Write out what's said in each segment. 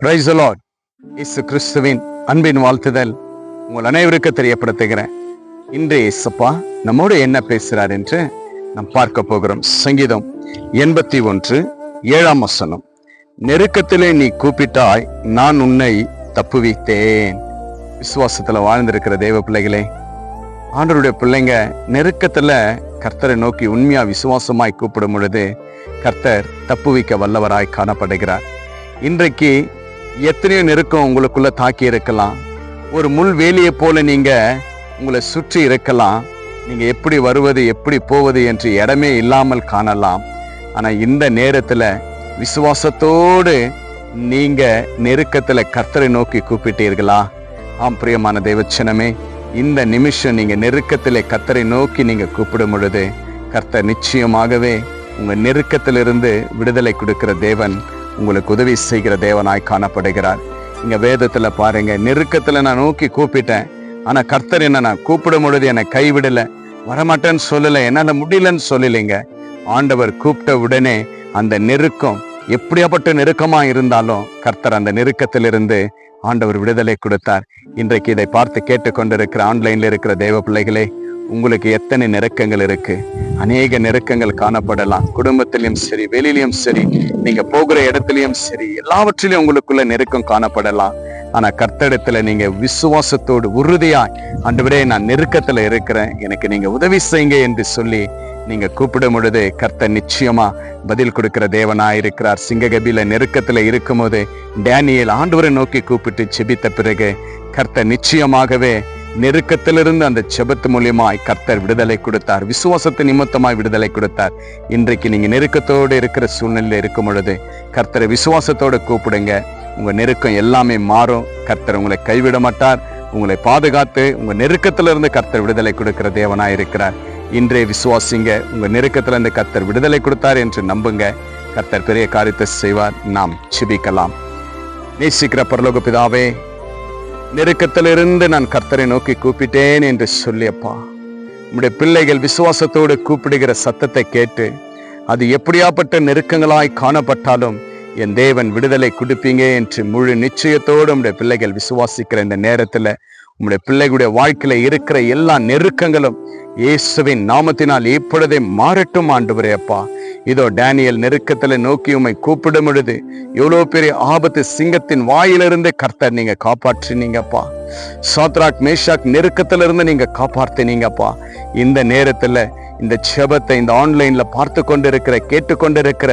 Praise the Lord. இயேசு கிறிஸ்துவின் அன்பின் வாழ்த்துதல் உங்கள் அனைவருக்கு தெரியப்படுத்துகிறேன். இன்று இயேசுப்பா நம்மோடு என்ன பேசுகிறார் என்று நாம் பார்க்க போகிறோம். சங்கீதம் 81:7 நெருக்கத்திலே நீ கூப்பிட்டாய், நான் உன்னை தப்புவித்தேன். விசுவாசத்துல வாழ்ந்திருக்கிற தேவ பிள்ளைகளே, ஆண்டவருடைய பிள்ளைங்க நெருக்கத்துல கர்த்தரை நோக்கி உண்மையா விசுவாசமாய் கூப்பிடும் பொழுது கர்த்தர் தப்புவிக்க வல்லவராய் காணப்படுகிறார். இன்றைக்கு எத்தனையோ நெருக்கம் உங்களுக்குள்ள தாக்கி இருக்கலாம். ஒரு முள் வேலியை போல நீங்க உங்களை சுற்றி இருக்கலாம். நீங்க எப்படி வருவது எப்படி போவது என்று இடமே இல்லாமல் காணலாம். ஆனா இந்த நேரத்துல விசுவாசத்தோடு நீங்க நெருக்கத்துல கர்த்தரை நோக்கி கூப்பிட்டீர்களா? ஆம் பிரியமான தேவச்சனமே, இந்த நிமிஷம் நீங்க நெருக்கத்திலே கர்த்தரை நோக்கி நீங்க கூப்பிடும் பொழுது கர்த்தர் நிச்சயமாகவே உங்க நெருக்கத்திலிருந்து விடுதலை கொடுக்கிற தேவன், உங்களுக்கு உதவி செய்கிற தேவனாய் காணப்படுகிறார். இங்க வேதத்துல பாருங்க, நெருக்கத்துல நான் நோக்கி கூப்பிட்டேன், ஆனா கர்த்தர் என்ன நான் கூப்பிடும் பொழுது என்னை கைவிடல, வரமாட்டேன்னு சொல்லல, என்னால முடியலன்னு சொல்லலைங்க. ஆண்டவர் கூப்பிட்ட உடனே அந்த நெருக்கம் எப்படியாப்பட்ட நெருக்கமா இருந்தாலும் கர்த்தர் அந்த நெருக்கத்திலிருந்து ஆண்டவர் விடுதலை கொடுத்தார். இன்றைக்கு இதை பார்த்து கேட்டுக்கொண்டிருக்கிற ஆன்லைன்ல இருக்கிற தேவ பிள்ளைகளே, உங்களுக்கு எத்தனை நெருக்கங்கள் இருக்கு? அநேக நெருக்கங்கள் காணப்படலாம். குடும்பத்திலையும் சரி, வெளியிலையும் சரி, நீங்க போகிற இடத்துலயும் சரி, எல்லாவற்றிலையும் உங்களுக்குள்ள நெருக்கம் காணப்படலாம். ஆனா கர்த்தரிடத்துல நீங்க விசுவாசத்தோடு உறுதியாய், ஆண்டவரே நான் நெருக்கத்துல இருக்கிறேன், எனக்கு நீங்க உதவி செய்யுங்க என்று சொல்லி நீங்க கூப்பிடும் பொழுது கர்த்தர் நிச்சயமா பதில் கொடுக்கிற தேவனாய் இருக்கிறார். சிங்ககபில நெருக்கத்துல இருக்கும் போது டேனியேல் ஆண்டவரை நோக்கி கூப்பிட்டு செபித்த பிறகு கர்த்தர் நிச்சயமாகவே நெருக்கத்திலிருந்து அந்த செபத்து மூலியமாய் கர்த்தர் விடுதலை கொடுத்தார். விசுவாசத்தை நிமித்தமாய் விடுதலை கொடுத்தார். இன்றைக்கு நீங்க நெருக்கத்தோடு இருக்கிற சூழ்நிலையில இருக்கும் பொழுது கர்த்தரை விசுவாசத்தோடு கூப்பிடுங்க. உங்க நெருக்கம் எல்லாமே மாறும். கர்த்தர் உங்களை கைவிட மாட்டார். உங்களை பாதுகாத்து உங்க நெருக்கத்திலிருந்து கர்த்தர் விடுதலை கொடுக்கிற தேவனாய் இருக்கிறார். இன்றைய விசுவாசிங்க, உங்க நெருக்கத்துல இருந்து கர்த்தர் விடுதலை கொடுத்தார் என்று நம்புங்க. கர்த்தர் பெரிய காரியத்தை செய்வார். நாம் செபிக்கலாம். நேசிக்கிற பரலோக பிதாவே, நெருக்கத்திலிருந்து நான் கர்த்தரை நோக்கி கூப்பிட்டேன் என்று சொல்லியப்பா, உம்முடைய பிள்ளைகள் விசுவாசத்தோடு கூப்பிடுகிற சத்தத்தை கேட்டு அது எப்படியாப்பட்ட நெருக்கங்களாய் காணப்பட்டாலும் என் தேவன் விடுதலை கொடுப்பீங்க என்று முழு நிச்சயத்தோடு உம்முடைய பிள்ளைகள் விசுவாசிக்கிற இந்த நேரத்துல உம்முடைய பிள்ளைகளுடைய வாழ்க்கையில இருக்கிற எல்லா நெருக்கங்களும் இயேசுவின் நாமத்தினால் இப்பொழுதே மாறட்டும் ஆண்டவரே. அப்பா, இதோ டேனியல் நெருக்கத்துல நோக்கி உம்மை கூப்பிடும் பொழுது எவ்வளவு பெரிய ஆபத்து, சிங்கத்தின் வாயிலிருந்து கர்த்தர் நீங்க காப்பாற்றினீங்கப்பா. சாத்ராக் மேஷாக் நெருக்கத்திலிருந்து நீங்க காப்பாற்றினீங்கப்பா. இந்த நேரத்துல இந்த செபத்தை இந்த ஆன்லைன்ல பார்த்து கொண்டிருக்கிற கேட்டுக்கொண்டிருக்கிற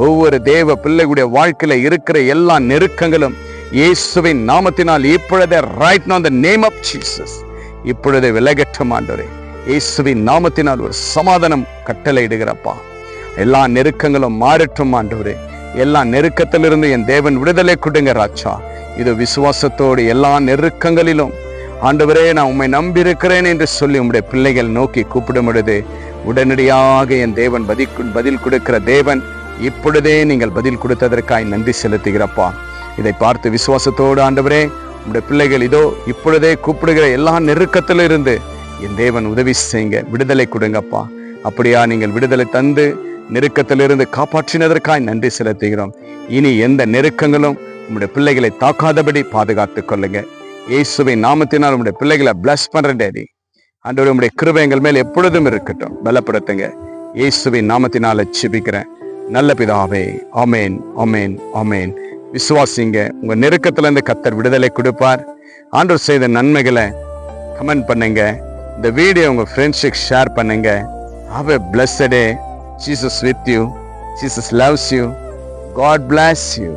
ஒவ்வொரு தேவ பிள்ளைகளுடைய வாழ்க்கையில இருக்கிற எல்லா நெருக்கங்களும் இயேசுவின் நாமத்தினால் இப்பொழுதே right now, in the name of Jesus, இப்பொழுதே விலகட்டும் ஆண்டவரே. இயேசுவின் நாமத்தினால் ஒரு சமாதானம் கட்டளையிடுகிறப்பா. எல்லா நெருக்கங்களும் மாறட்டும் ஆண்டவரே. எல்லா நெருக்கத்திலிருந்து என் தேவன் விடுதலை கொடுங்க ராஜா. இது விசுவாசத்தோடு எல்லா நெருக்கங்களிலும் ஆண்டவரே நான் உம்மை நம்பி இருக்கிறேன் என்று சொல்லி உம்முடைய பிள்ளைகள் நோக்கி கூப்பிடும் பொழுது உடனடியாக என் தேவன் பதில் கொடுக்கிற தேவன். இப்பொழுதே நீங்கள் பதில் கொடுத்ததற்காய் நன்றி செலுத்துகிறப்பா. இதை பார்த்து விசுவாசத்தோடு ஆண்டவரே உம்முடைய பிள்ளைகள் இதோ இப்பொழுதே கூப்பிடுகிற எல்லா நெருக்கத்திலிருந்து என் தேவன் உதவி செய்யுங்க, விடுதலை கொடுங்கப்பா. அப்படியா நீங்கள் விடுதலை தந்து நெருக்கத்திலிருந்து காப்பாற்றினதற்காய் நன்றி செலுத்துகிறோம். இனி எந்த நெருக்கங்களும் உம்முடைய பிள்ளைகளை தாக்காதபடி பாதுகாத்துக் கொள்ளுங்க. இயேசுவின் நாமத்தினால் உம்முடைய பிள்ளைகளை பிளஸ் பண்றேன் டேடி. ஆண்டவரே உம்முடைய கிருபை எங்கள் மேல் எப்பொழுதும் இருக்கட்டும். பலப்படுத்துங்க. இயேசுவின் நாமத்தினால ஜெபிக்கிறேன் நல்ல பிதாவே. ஆமேன், ஆமேன், ஆமேன். விசுவாசிங்க, உங்க நெருக்கத்துல இருந்து கர்த்தர் விடுதலை கொடுப்பார். ஆண்டவர் செய்த நன்மைகளை கமெண்ட் பண்ணுங்க. இந்த வீடியோ உங்க ஃப்ரெண்ட்ஸுக்கு ஷேர் பண்ணுங்க. Have a blessed day. Jesus with you. Jesus loves you. God bless you.